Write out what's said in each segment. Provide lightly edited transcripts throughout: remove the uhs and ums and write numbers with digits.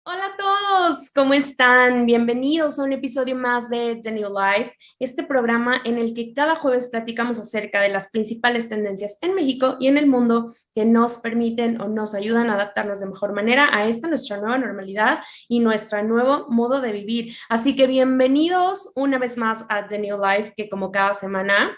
Hola a todos, ¿cómo están? Bienvenidos a un episodio más de The New Life, este programa en el que cada jueves platicamos acerca de las principales tendencias en México y en el mundo que nos permiten o nos ayudan a adaptarnos de mejor manera a esta nuestra nueva normalidad y nuestro nuevo modo de vivir. Así que bienvenidos una vez más a The New Life, que como cada semana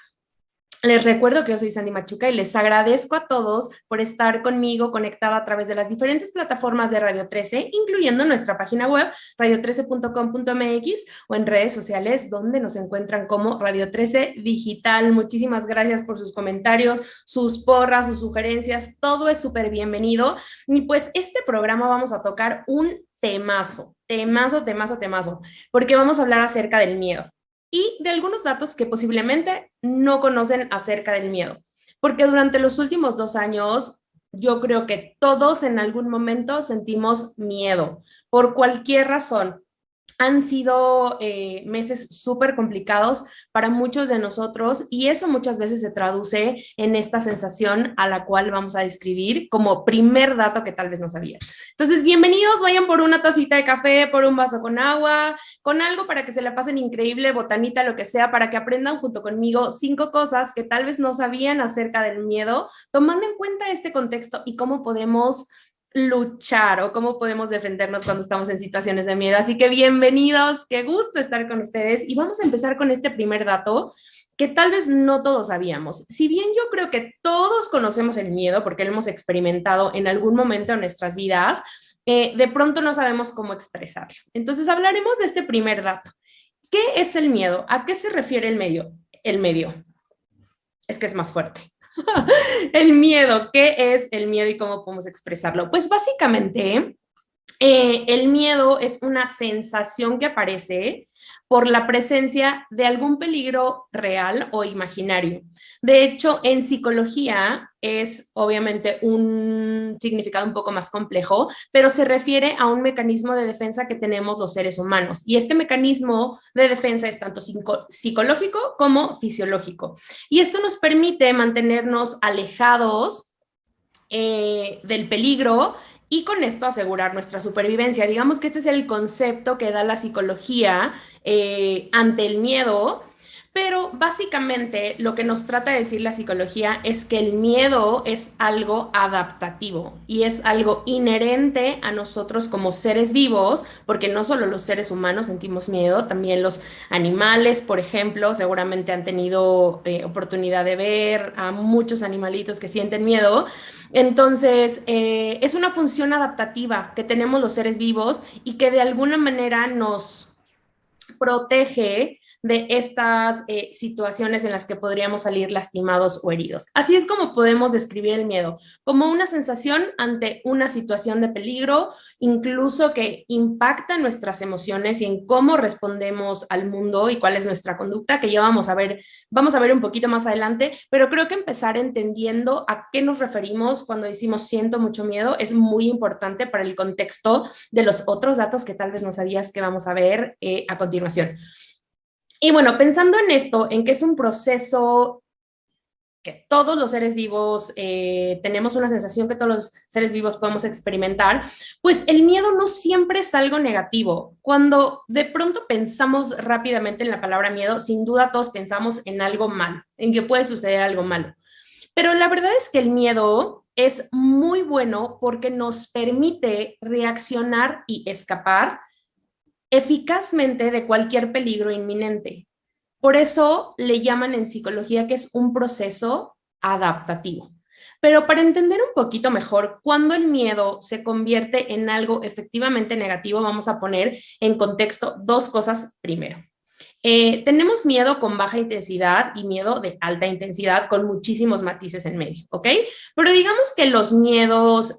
les recuerdo que yo soy Sandy Machuca y les agradezco a todos por estar conmigo conectada a través de las diferentes plataformas de Radio 13, incluyendo nuestra página web radio13.com.mx o en redes sociales donde nos encuentran como Radio 13 Digital. Muchísimas gracias por sus comentarios, sus porras, sus sugerencias, todo es súper bienvenido. Y pues este programa vamos a tocar un temazo, porque vamos a hablar acerca del miedo y de algunos datos que posiblemente no conocen acerca del miedo. Porque durante los últimos 2 años, yo creo que todos en algún momento sentimos miedo por cualquier razón. Han sido meses súper complicados para muchos de nosotros y eso muchas veces se traduce en esta sensación a la cual vamos a describir como primer dato que tal vez no sabías. Entonces, bienvenidos, vayan por una tacita de café, por un vaso con agua, con algo para que se la pasen increíble, botanita, lo que sea, para que aprendan junto conmigo 5 cosas que tal vez no sabían acerca del miedo, tomando en cuenta este contexto y cómo podemos luchar o cómo podemos defendernos cuando estamos en situaciones de miedo. Así que bienvenidos, qué gusto estar con ustedes y vamos a empezar con este primer dato que tal vez no todos sabíamos. Si bien yo creo que todos conocemos el miedo porque lo hemos experimentado en algún momento de nuestras vidas, de pronto no sabemos cómo expresarlo. Entonces hablaremos de este primer dato. ¿Qué es el miedo? ¿A qué se refiere el medio? El medio. Es que es más fuerte. El miedo, ¿qué es el miedo y cómo podemos expresarlo? Pues básicamente, el miedo es una sensación que aparece por la presencia de algún peligro real o imaginario. De hecho, en psicología es obviamente un significado un poco más complejo, pero se refiere a un mecanismo de defensa que tenemos los seres humanos. Y este mecanismo de defensa es tanto psicológico como fisiológico. Y esto nos permite mantenernos alejados del peligro y con esto asegurar nuestra supervivencia. Digamos que este es el concepto que da la psicología ante el miedo, pero básicamente lo que nos trata de decir la psicología es que el miedo es algo adaptativo y es algo inherente a nosotros como seres vivos, porque no solo los seres humanos sentimos miedo, también los animales, por ejemplo, seguramente han tenido oportunidad de ver a muchos animalitos que sienten miedo. Entonces, es una función adaptativa que tenemos los seres vivos y que de alguna manera nos protege de estas situaciones en las que podríamos salir lastimados o heridos. Así es como podemos describir el miedo, como una sensación ante una situación de peligro, incluso que impacta nuestras emociones y en cómo respondemos al mundo y cuál es nuestra conducta, que ya vamos a ver un poquito más adelante, pero creo que empezar entendiendo a qué nos referimos cuando decimos siento mucho miedo es muy importante para el contexto de los otros datos que tal vez no sabías que vamos a ver a continuación. Y bueno, pensando en esto, en que es un proceso que todos los seres vivos tenemos una sensación que todos los seres vivos podemos experimentar, pues el miedo no siempre es algo negativo. Cuando de pronto pensamos rápidamente en la palabra miedo, sin duda todos pensamos en algo malo, en que puede suceder algo malo. Pero la verdad es que el miedo es muy bueno porque nos permite reaccionar y escapar eficazmente de cualquier peligro inminente. Por eso le llaman en psicología que es un proceso adaptativo. Pero para entender un poquito mejor cuándo el miedo se convierte en algo efectivamente negativo, vamos a poner en contexto 2 cosas primero. Tenemos miedo con baja intensidad y miedo de alta intensidad con muchísimos matices en medio, ¿ok? Pero digamos que los miedos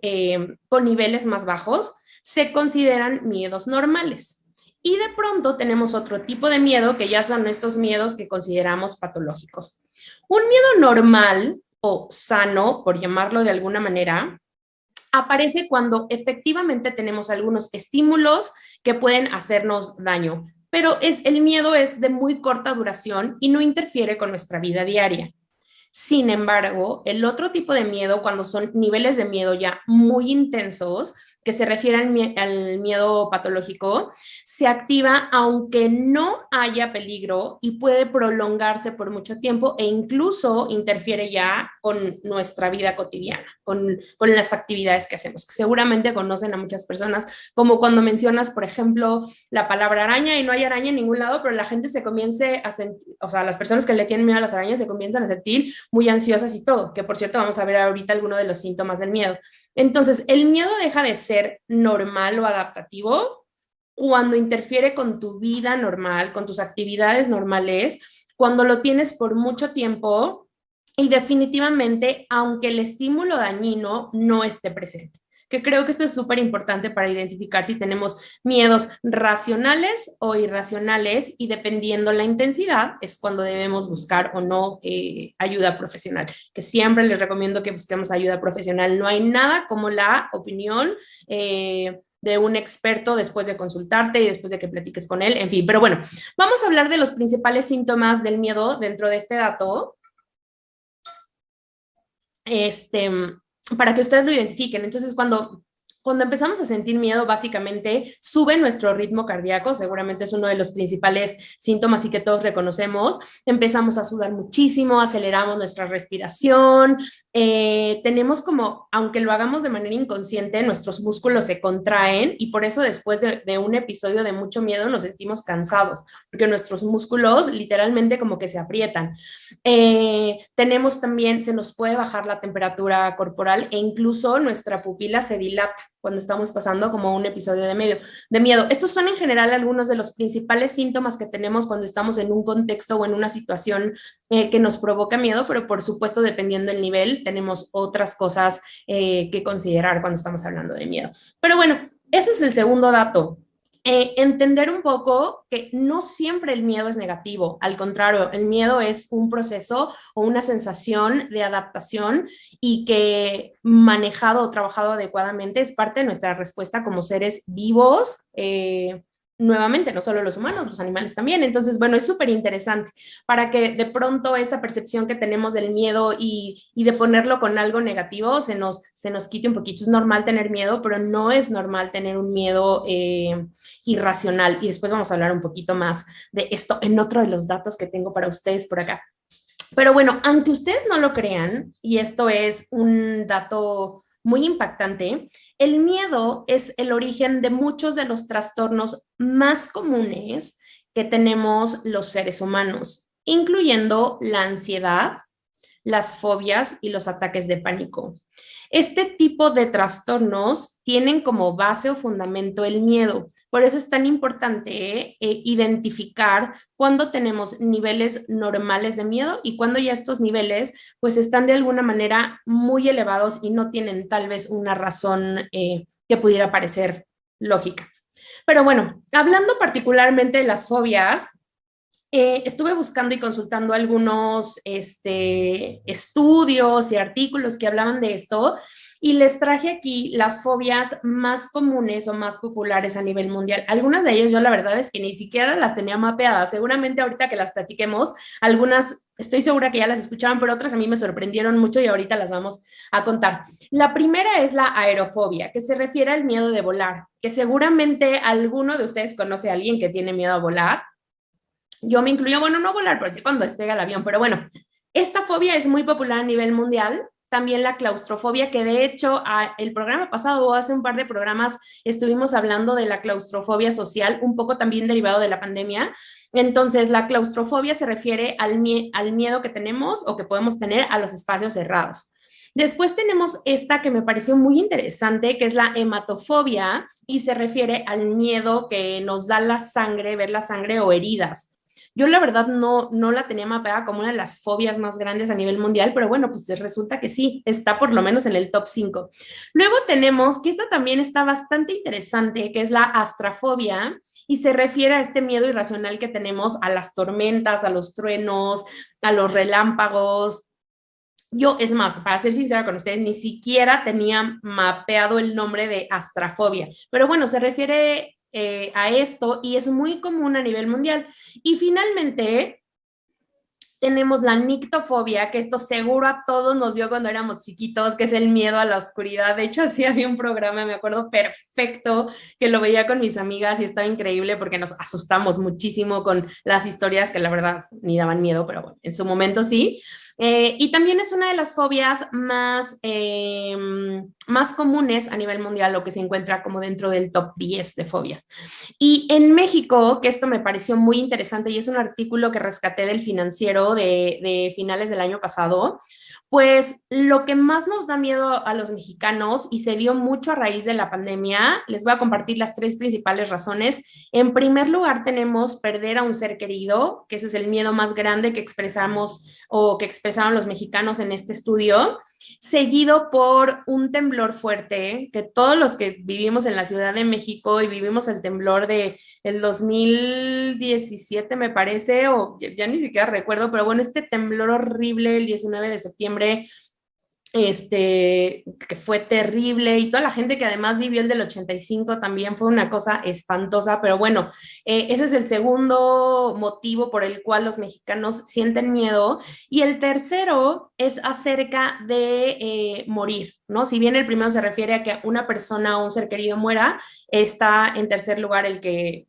con niveles más bajos se consideran miedos normales. Y de pronto tenemos otro tipo de miedo que ya son estos miedos que consideramos patológicos. Un miedo normal o sano, por llamarlo de alguna manera, aparece cuando efectivamente tenemos algunos estímulos que pueden hacernos daño, pero el miedo es de muy corta duración y no interfiere con nuestra vida diaria. Sin embargo, el otro tipo de miedo, cuando son niveles de miedo ya muy intensos, que se refiere al miedo patológico, se activa aunque no haya peligro y puede prolongarse por mucho tiempo e incluso interfiere ya con nuestra vida cotidiana, con las actividades que hacemos, que seguramente conocen a muchas personas, como cuando mencionas, por ejemplo, la palabra araña y no hay araña en ningún lado, pero la gente se comience a sentir, o sea, las personas que le tienen miedo a las arañas se comienzan a sentir muy ansiosas y todo, que por cierto vamos a ver ahorita algunos de los síntomas del miedo. Entonces, el miedo deja de ser normal o adaptativo cuando interfiere con tu vida normal, con tus actividades normales, cuando lo tienes por mucho tiempo y definitivamente, aunque el estímulo dañino no esté presente, que creo que esto es súper importante para identificar si tenemos miedos racionales o irracionales y dependiendo la intensidad es cuando debemos buscar o no ayuda profesional, que siempre les recomiendo que busquemos ayuda profesional. No hay nada como la opinión de un experto después de consultarte y después de que platiques con él, en fin. Pero bueno, vamos a hablar de los principales síntomas del miedo dentro de este dato. Para que ustedes lo identifiquen. Entonces, cuando empezamos a sentir miedo, básicamente sube nuestro ritmo cardíaco, seguramente es uno de los principales síntomas y que todos reconocemos. Empezamos a sudar muchísimo, aceleramos nuestra respiración, tenemos como, aunque lo hagamos de manera inconsciente, nuestros músculos se contraen y por eso después de un episodio de mucho miedo nos sentimos cansados, porque nuestros músculos literalmente como que se aprietan. Tenemos también, se nos puede bajar la temperatura corporal e incluso nuestra pupila se dilata cuando estamos pasando como un episodio de miedo. Estos son en general algunos de los principales síntomas que tenemos cuando estamos en un contexto o en una situación que nos provoca miedo, pero por supuesto, dependiendo del nivel, tenemos otras cosas que considerar cuando estamos hablando de miedo. Pero bueno, ese es el segundo dato. Entender un poco que no siempre el miedo es negativo, al contrario, el miedo es un proceso o una sensación de adaptación y que manejado o trabajado adecuadamente es parte de nuestra respuesta como seres vivos, nuevamente, no solo los humanos, los animales también. Entonces, bueno, es súper interesante para que de pronto esa percepción que tenemos del miedo y de ponerlo con algo negativo se nos quite un poquito. Es normal tener miedo, pero no es normal tener un miedo irracional. Y después vamos a hablar un poquito más de esto en otro de los datos que tengo para ustedes por acá. Pero bueno, aunque ustedes no lo crean, y esto es un dato muy impactante, el miedo es el origen de muchos de los trastornos más comunes que tenemos los seres humanos, incluyendo la ansiedad, las fobias y los ataques de pánico. Este tipo de trastornos tienen como base o fundamento el miedo. Por eso es tan importante identificar cuándo tenemos niveles normales de miedo y cuándo ya estos niveles pues están de alguna manera muy elevados y no tienen tal vez una razón que pudiera parecer lógica. Pero bueno, hablando particularmente de las fobias, estuve buscando y consultando algunos estudios y artículos que hablaban de esto y les traje aquí las fobias más comunes o más populares a nivel mundial. Algunas de ellas yo la verdad es que ni siquiera las tenía mapeadas. Seguramente ahorita que las platiquemos, algunas estoy segura que ya las escuchaban, pero otras a mí me sorprendieron mucho y ahorita las vamos a contar. La primera es la aerofobia, que se refiere al miedo de volar, que seguramente alguno de ustedes conoce a alguien que tiene miedo a volar. Yo me incluyo, bueno, no volar, pero sí cuando despega el avión, pero bueno, esta fobia es muy popular a nivel mundial. También la claustrofobia, que de hecho el programa pasado o hace un par de programas estuvimos hablando de la claustrofobia social, un poco también derivado de la pandemia. Entonces, la claustrofobia se refiere al miedo que tenemos o que podemos tener a los espacios cerrados. Después tenemos esta que me pareció muy interesante, que es la hematofobia y se refiere al miedo que nos da la sangre, ver la sangre o heridas. Yo la verdad no la tenía mapeada como una de las fobias más grandes a nivel mundial, pero bueno, pues resulta que sí, está por lo menos en el top 5. Luego tenemos que esta también está bastante interesante, que es la astrafobia y se refiere a este miedo irracional que tenemos a las tormentas, a los truenos, a los relámpagos. Yo, es más, para ser sincera con ustedes, ni siquiera tenía mapeado el nombre de astrafobia, pero bueno, se refiere a esto y es muy común a nivel mundial. Y finalmente, Tenemos la nictofobia, que esto seguro a todos nos dio cuando éramos chiquitos, que es el miedo a la oscuridad. De hecho, así había un programa, me acuerdo perfecto, que lo veía con mis amigas y estaba increíble porque nos asustamos muchísimo con las historias que la verdad ni daban miedo, pero bueno, en su momento sí. Y también es una de las fobias más comunes a nivel mundial, lo que se encuentra como dentro del top 10 de fobias. Y en México, que esto me pareció muy interesante y es un artículo que rescaté del Financiero de finales del año pasado, pues lo que más nos da miedo a los mexicanos y se dio mucho a raíz de la pandemia, les voy a compartir las tres principales razones. En primer lugar, tenemos perder a un ser querido, que ese es el miedo más grande que expresamos o que expresaron los mexicanos en este estudio, seguido por un temblor fuerte, que todos los que vivimos en la Ciudad de México y vivimos el temblor de el 2017 me parece, o ya ni siquiera recuerdo, pero bueno, este temblor horrible el 19 de septiembre, que fue terrible, y toda la gente que además vivió el del 85 también fue una cosa espantosa, pero bueno, ese es el segundo motivo por el cual los mexicanos sienten miedo, y el tercero es acerca de morir, ¿no? Si bien el primero se refiere a que una persona o un ser querido muera, está en tercer lugar el que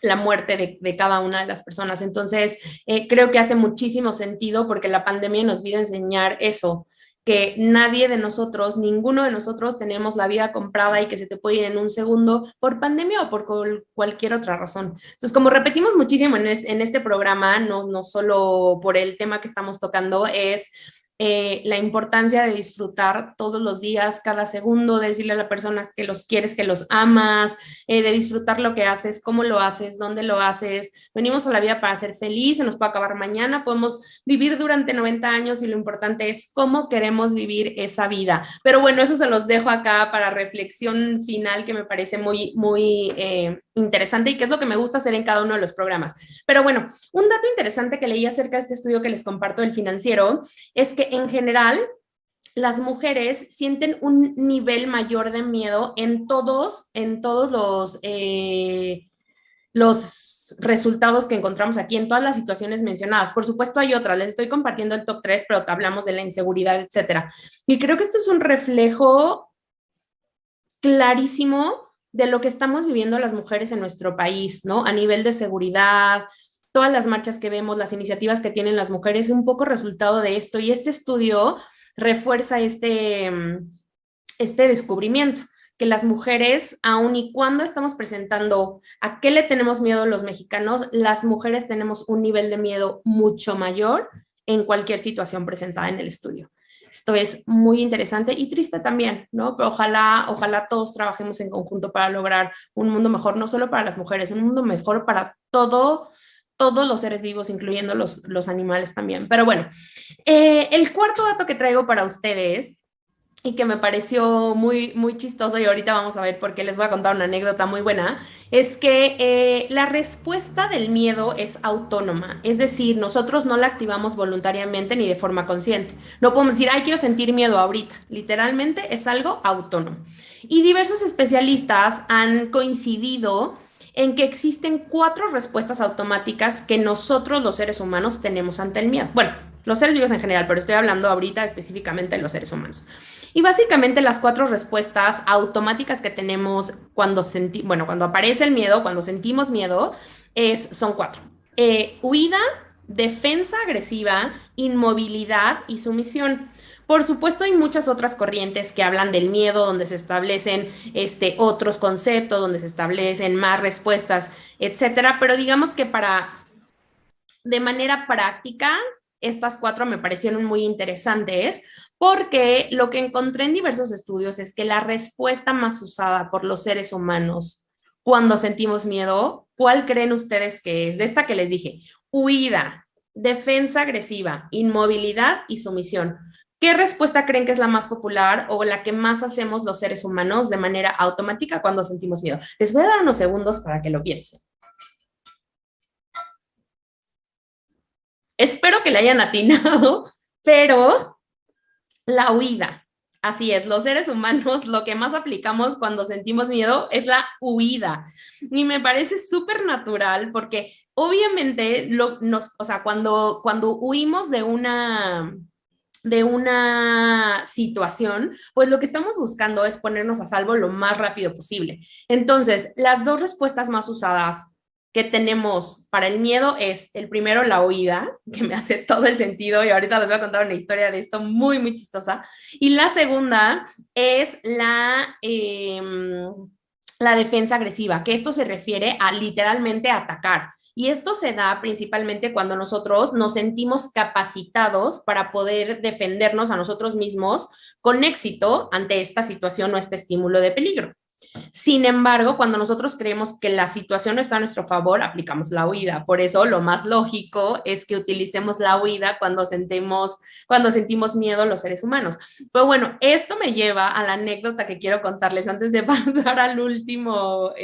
la muerte de cada una de las personas. Entonces, creo que hace muchísimo sentido porque la pandemia nos vino a enseñar eso, que nadie de nosotros, ninguno de nosotros tenemos la vida comprada y que se te puede ir en un segundo por pandemia o por cualquier otra razón. Entonces, como repetimos muchísimo en este programa, no solo por el tema que estamos tocando, es la importancia de disfrutar todos los días, cada segundo, de decirle a la persona que los quieres, que los amas, de disfrutar lo que haces, cómo lo haces, dónde lo haces. Venimos a la vida para ser feliz, se nos puede acabar mañana, podemos vivir durante 90 años y lo importante es cómo queremos vivir esa vida. Pero bueno, eso se los dejo acá para reflexión final que me parece muy, muy interesante y que es lo que me gusta hacer en cada uno de los programas. Pero bueno, un dato interesante que leí acerca de este estudio que les comparto del Financiero es que en general las mujeres sienten un nivel mayor de miedo en todos los resultados que encontramos aquí, en todas las situaciones mencionadas. Por supuesto hay otras, les estoy compartiendo el top 3, pero hablamos de la inseguridad, etcétera. Y creo que esto es un reflejo clarísimo de lo que estamos viviendo las mujeres en nuestro país, ¿no? A nivel de seguridad, todas las marchas que vemos, las iniciativas que tienen las mujeres, un poco resultado de esto. Y este estudio refuerza este descubrimiento, que las mujeres, aun y cuando estamos presentando a qué le tenemos miedo los mexicanos, las mujeres tenemos un nivel de miedo mucho mayor en cualquier situación presentada en el estudio. Esto es muy interesante y triste también, ¿no? Pero ojalá todos trabajemos en conjunto para lograr un mundo mejor, no solo para las mujeres, un mundo mejor para todos los seres vivos, incluyendo los animales también. Pero bueno, el cuarto dato que traigo para ustedes y que me pareció muy, muy chistoso, y ahorita vamos a ver por qué, les voy a contar una anécdota muy buena, es que la respuesta del miedo es autónoma, es decir, nosotros no la activamos voluntariamente ni de forma consciente. No podemos decir, ay, quiero sentir miedo ahorita. Literalmente es algo autónomo. Y diversos especialistas han coincidido en que existen 4 respuestas automáticas que nosotros los seres humanos tenemos ante el miedo. Bueno, los seres vivos en general, pero estoy hablando ahorita específicamente de los seres humanos. Y básicamente las 4 respuestas automáticas que tenemos cuando aparece el miedo, cuando sentimos miedo, son 4. Huida, defensa agresiva, inmovilidad y sumisión. Por supuesto, hay muchas otras corrientes que hablan del miedo, donde se establecen otros conceptos, donde se establecen más respuestas, etcétera. Pero digamos que de manera práctica, estas 4 me parecieron muy interesantes porque lo que encontré en diversos estudios es que la respuesta más usada por los seres humanos cuando sentimos miedo, ¿cuál creen ustedes que es? De esta que les dije, huida, defensa agresiva, inmovilidad y sumisión. ¿Qué respuesta creen que es la más popular o la que más hacemos los seres humanos de manera automática cuando sentimos miedo? Les voy a dar unos segundos para que lo piensen. Espero que le hayan atinado, pero la huida. Así es, los seres humanos lo que más aplicamos cuando sentimos miedo es la huida. Y me parece súper natural porque obviamente, o sea, cuando huimos de una situación, pues lo que estamos buscando es ponernos a salvo lo más rápido posible. Entonces, las dos respuestas más usadas que tenemos para el miedo es el primero, la huida, que me hace todo el sentido y ahorita les voy a contar una historia de esto muy, muy chistosa. Y la segunda es la defensa agresiva, que esto se refiere a literalmente atacar. Y esto se da principalmente cuando nosotros nos sentimos capacitados para poder defendernos a nosotros mismos con éxito ante esta situación o este estímulo de peligro. Sin embargo, cuando nosotros creemos que la situación no está a nuestro favor, aplicamos la huida. Por eso lo más lógico es que utilicemos la huida cuando sentimos miedo los seres humanos. Pero bueno, esto me lleva a la anécdota que quiero contarles antes de pasar al último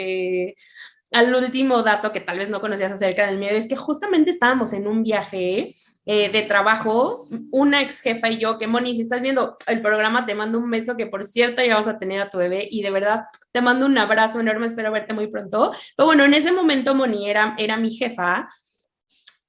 dato que tal vez no conocías acerca del miedo, es que justamente estábamos en un viaje de trabajo, una ex jefa y yo, que Moni, si estás viendo el programa, te mando un beso, que por cierto ya vas a tener a tu bebé y de verdad te mando un abrazo enorme, espero verte muy pronto. Pero bueno, en ese momento Moni era mi jefa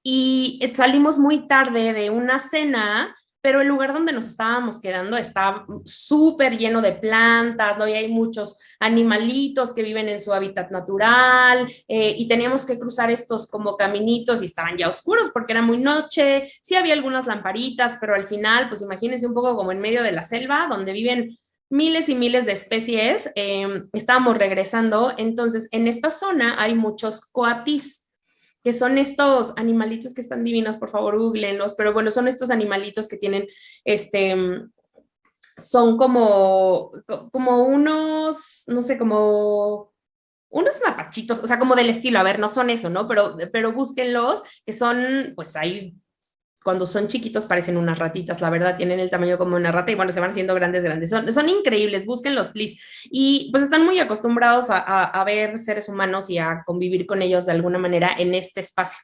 y salimos muy tarde de una cena, pero el lugar donde nos estábamos quedando estaba súper lleno de plantas, ¿no? Y hay muchos animalitos que viven en su hábitat natural, y teníamos que cruzar estos como caminitos y estaban ya oscuros porque era muy noche, sí había algunas lamparitas, pero al final, pues imagínense un poco como en medio de la selva, donde viven miles y miles de especies. Estábamos regresando, entonces en esta zona hay muchos coatis, que son estos animalitos que están divinos, por favor, googleenlos, pero bueno, son estos animalitos que tienen, este, son como unos, no sé, como unos mapachitos, o sea, como del estilo, a ver, no son eso, ¿no? Pero búsquenlos, que son, pues hay cuando son chiquitos parecen unas ratitas, la verdad, tienen el tamaño como una rata y bueno, se van haciendo grandes, grandes. Son increíbles, búsquenlos, please. Y pues están muy acostumbrados a ver seres humanos y a convivir con ellos de alguna manera en este espacio.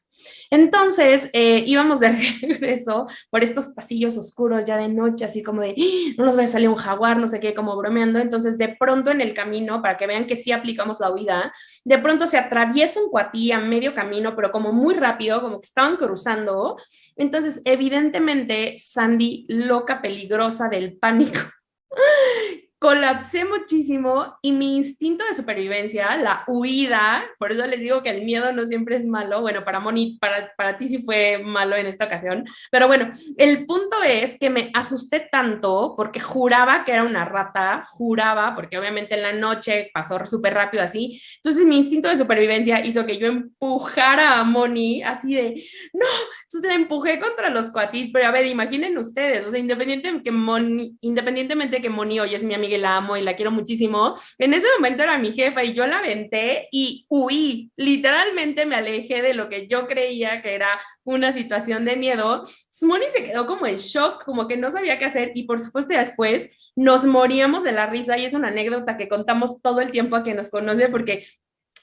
Entonces, íbamos de regreso por estos pasillos oscuros ya de noche, así como de, "Ah, no nos va a salir un jaguar, no sé qué, como bromeando". Entonces, de pronto en el camino, para que vean que sí aplicamos la huida, de pronto se atraviesa un cuatí a medio camino, pero como muy rápido, como que estaban cruzando. Entonces, evidentemente, Sandy, loca, peligrosa del pánico, colapsé muchísimo y mi instinto de supervivencia, la huida, por eso les digo que el miedo no siempre es malo. Bueno, para Moni, para ti sí fue malo en esta ocasión, pero bueno, el punto es que me asusté tanto porque juraba que era una rata, juraba, porque obviamente en la noche pasó súper rápido así. Entonces mi instinto de supervivencia hizo que yo empujara a Moni así de, no, entonces la empujé contra los cuatis, pero a ver, imaginen ustedes, o sea, independientemente que Moni hoy es mi amiga y la amo y la quiero muchísimo, en ese momento era mi jefa y yo la aventé y huí, literalmente me alejé de lo que yo creía que era una situación de miedo. Moni se quedó como en shock, como que no sabía qué hacer y por supuesto después nos moríamos de la risa y es una anécdota que contamos todo el tiempo a quien nos conoce porque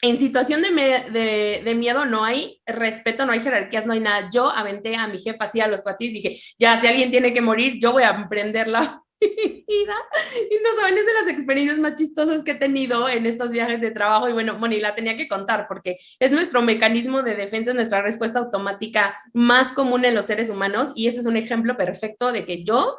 en situación de miedo no hay respeto, no hay jerarquías, no hay nada. Yo aventé a mi jefa así a los cuatis, dije, ya, si alguien tiene que morir, yo voy a emprender la vida. Y no saben, es de las experiencias más chistosas que he tenido en estos viajes de trabajo. Y bueno, Moni, la tenía que contar porque es nuestro mecanismo de defensa, es nuestra respuesta automática más común en los seres humanos. Y ese es un ejemplo perfecto de que yo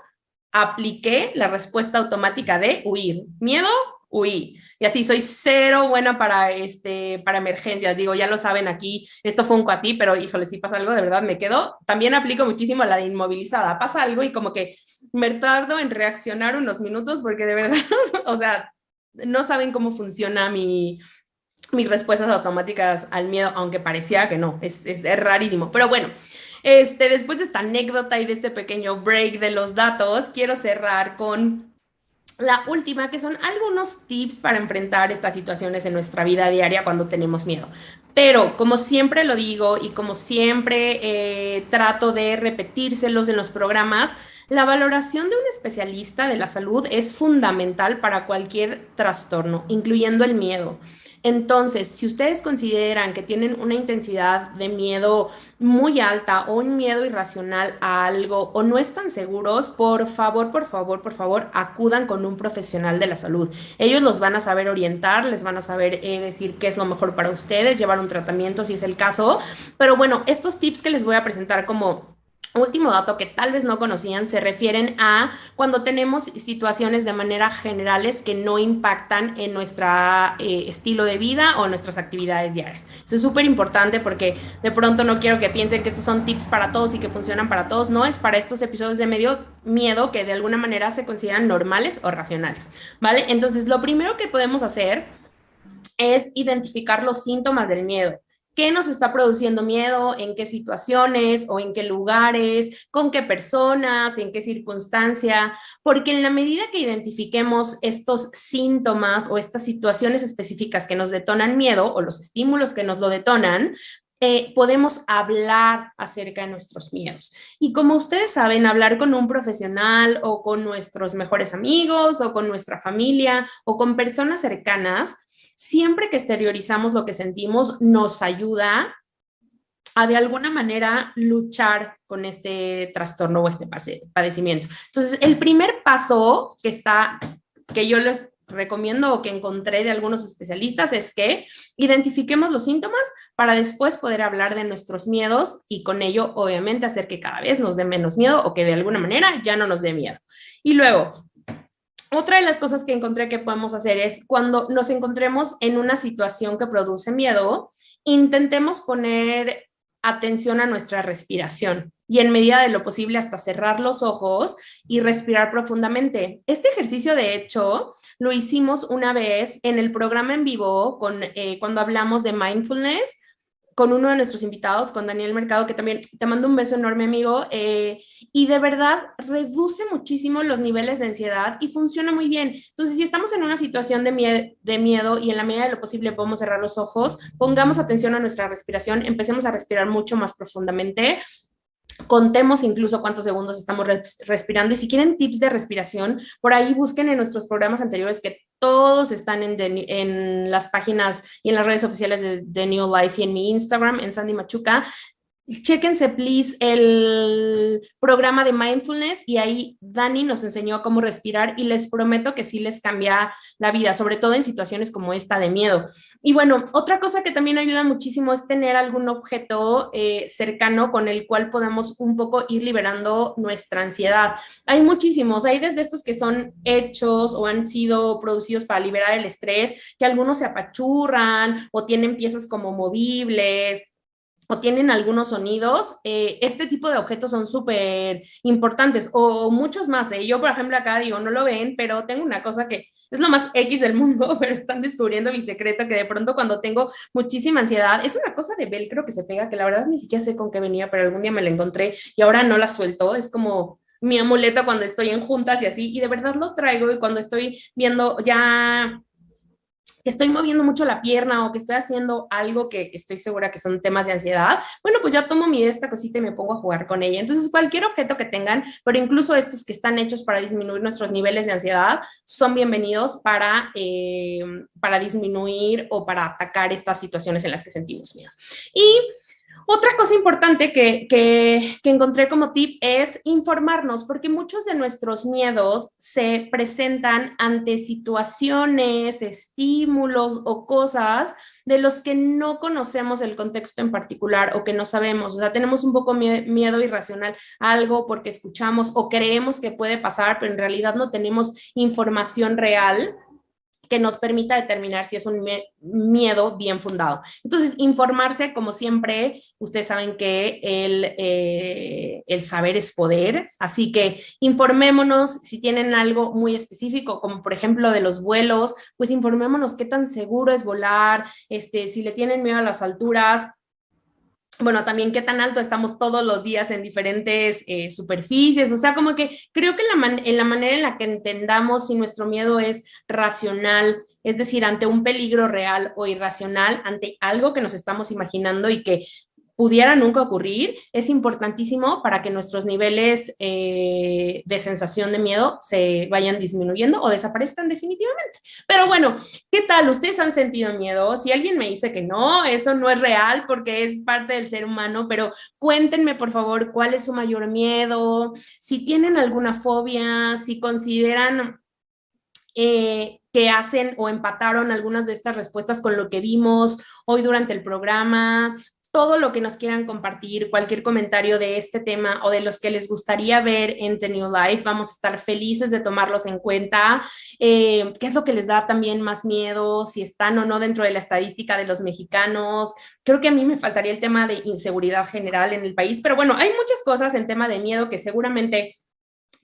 apliqué la respuesta automática de huir. Miedo, huí. Y así soy cero buena para emergencias. Digo, ya lo saben aquí, esto fue un cuatí, pero híjole, si pasa algo, de verdad me quedo. También aplico muchísimo la de inmovilizada. Pasa algo y como que me tardo en reaccionar unos minutos porque de verdad, o sea, no saben cómo funciona mis respuestas automáticas al miedo, aunque parecía que no, es rarísimo. Pero bueno, después de esta anécdota y de este pequeño break de los datos, quiero cerrar con la última, que son algunos tips para enfrentar estas situaciones en nuestra vida diaria cuando tenemos miedo. Pero como siempre lo digo y como siempre trato de repetírselos en los programas, La valoración de un especialista de la salud es fundamental para cualquier trastorno, incluyendo el miedo. Entonces, si ustedes consideran que tienen una intensidad de miedo muy alta o un miedo irracional a algo o no están seguros, por favor, por favor, por favor, acudan con un profesional de la salud. Ellos los van a saber orientar, les van a saber decir qué es lo mejor para ustedes, llevar un tratamiento si es el caso. Pero bueno, estos tips que les voy a presentar como último dato que tal vez no conocían se refieren a cuando tenemos situaciones de manera generales que no impactan en nuestro estilo de vida o nuestras actividades diarias. Eso es súper importante porque de pronto no quiero que piensen que estos son tips para todos y que funcionan para todos. No, es para estos episodios de medio miedo que de alguna manera se consideran normales o racionales, ¿vale? Entonces, lo primero que podemos hacer es identificar los síntomas del miedo. ¿Qué nos está produciendo miedo? ¿En qué situaciones o en qué lugares? ¿Con qué personas? ¿En qué circunstancia? Porque en la medida que identifiquemos estos síntomas o estas situaciones específicas que nos detonan miedo o los estímulos que nos lo detonan, podemos hablar acerca de nuestros miedos. Y como ustedes saben, hablar con un profesional o con nuestros mejores amigos o con nuestra familia o con personas cercanas, siempre que exteriorizamos lo que sentimos, nos ayuda a de alguna manera luchar con este trastorno o este padecimiento. Entonces, el primer paso que yo les recomiendo o que encontré de algunos especialistas es que identifiquemos los síntomas para después poder hablar de nuestros miedos y con ello, obviamente, hacer que cada vez nos dé menos miedo o que de alguna manera ya no nos dé miedo. Y luego, otra de las cosas que encontré que podemos hacer es cuando nos encontremos en una situación que produce miedo, intentemos poner atención a nuestra respiración y en medida de lo posible hasta cerrar los ojos y respirar profundamente. Este ejercicio, de hecho, lo hicimos una vez en el programa en vivo cuando hablamos de mindfulness con uno de nuestros invitados, con Daniel Mercado, que también te mando un beso enorme, amigo, y de verdad reduce muchísimo los niveles de ansiedad y funciona muy bien. Entonces, si estamos en una situación de miedo y en la medida de lo posible podemos cerrar los ojos, pongamos atención a nuestra respiración, empecemos a respirar mucho más profundamente. Contemos incluso cuántos segundos estamos respirando y si quieren tips de respiración, por ahí busquen en nuestros programas anteriores que todos están en las páginas y en las redes oficiales de New Life y en mi Instagram, en Sandy Machuca. Chéquense, please, el programa de mindfulness y ahí Dani nos enseñó cómo respirar y les prometo que sí les cambia la vida, sobre todo en situaciones como esta de miedo. Y bueno, otra cosa que también ayuda muchísimo es tener algún objeto cercano con el cual podemos un poco ir liberando nuestra ansiedad. Hay muchísimos, hay desde estos que son hechos o han sido producidos para liberar el estrés, que algunos se apachurran o tienen piezas como movibles o tienen algunos sonidos, este tipo de objetos son súper importantes o muchos más. Yo, por ejemplo, acá digo, no lo ven, pero tengo una cosa que es lo más X del mundo, pero están descubriendo mi secreto que de pronto cuando tengo muchísima ansiedad, es una cosa de velcro que se pega, que la verdad ni siquiera sé con qué venía, pero algún día me la encontré y ahora no la suelto. Es como mi amuleto cuando estoy en juntas y así, y de verdad lo traigo y cuando estoy viendo ya que estoy moviendo mucho la pierna o que estoy haciendo algo que estoy segura que son temas de ansiedad, bueno, pues ya tomo esta cosita y me pongo a jugar con ella. Entonces, cualquier objeto que tengan, pero incluso estos que están hechos para disminuir nuestros niveles de ansiedad, son bienvenidos para disminuir o para atacar estas situaciones en las que sentimos miedo. Y otra cosa importante que encontré como tip es informarnos, porque muchos de nuestros miedos se presentan ante situaciones, estímulos o cosas de los que no conocemos el contexto en particular o que no sabemos. O sea, tenemos un poco miedo irracional a algo porque escuchamos o creemos que puede pasar, pero en realidad no tenemos información real que nos permita determinar si es un miedo bien fundado. Entonces, informarse, como siempre, ustedes saben que el saber es poder, así que informémonos si tienen algo muy específico, como por ejemplo de los vuelos, pues informémonos qué tan seguro es volar, si le tienen miedo a las alturas, bueno, también qué tan alto estamos todos los días en diferentes superficies, o sea, como que creo que en la manera en la que entendamos si nuestro miedo es racional, es decir, ante un peligro real o irracional, ante algo que nos estamos imaginando y que pudiera nunca ocurrir, es importantísimo para que nuestros niveles de sensación de miedo se vayan disminuyendo o desaparezcan definitivamente. Pero bueno, ¿qué tal? ¿Ustedes han sentido miedo? Si alguien me dice que no, eso no es real porque es parte del ser humano, pero cuéntenme por favor cuál es su mayor miedo, si tienen alguna fobia, si consideran que hacen o empataron algunas de estas respuestas con lo que vimos hoy durante el programa, todo lo que nos quieran compartir, cualquier comentario de este tema o de los que les gustaría ver en The New Life, vamos a estar felices de tomarlos en cuenta. ¿Qué es lo que les da también más miedo? Si están o no dentro de la estadística de los mexicanos. Creo que a mí me faltaría el tema de inseguridad general en el país, pero bueno, hay muchas cosas en tema de miedo que seguramente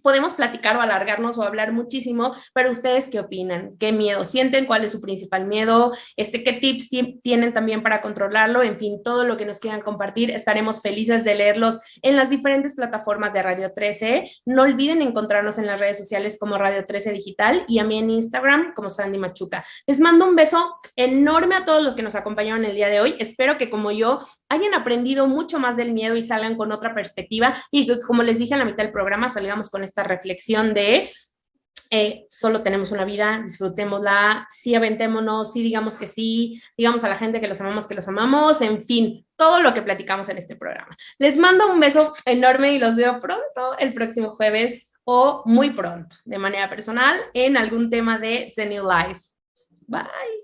podemos platicar o alargarnos o hablar muchísimo, pero ustedes qué opinan, qué miedo sienten, cuál es su principal miedo, qué tips tienen también para controlarlo, en fin, todo lo que nos quieran compartir, estaremos felices de leerlos en las diferentes plataformas de Radio 13. No olviden encontrarnos en las redes sociales como Radio 13 Digital y a mí en Instagram como Sandy Machuca. Les mando un beso enorme a todos los que nos acompañaron el día de hoy. Espero que como yo hayan aprendido mucho más del miedo y salgan con otra perspectiva y que, como les dije en la mitad del programa, salgamos con esta reflexión de solo tenemos una vida, disfrutémosla, sí aventémonos, sí digamos que sí, digamos a la gente que los amamos, en fin, todo lo que platicamos en este programa. Les mando un beso enorme y los veo pronto el próximo jueves o muy pronto, de manera personal, en algún tema de The New Life. Bye.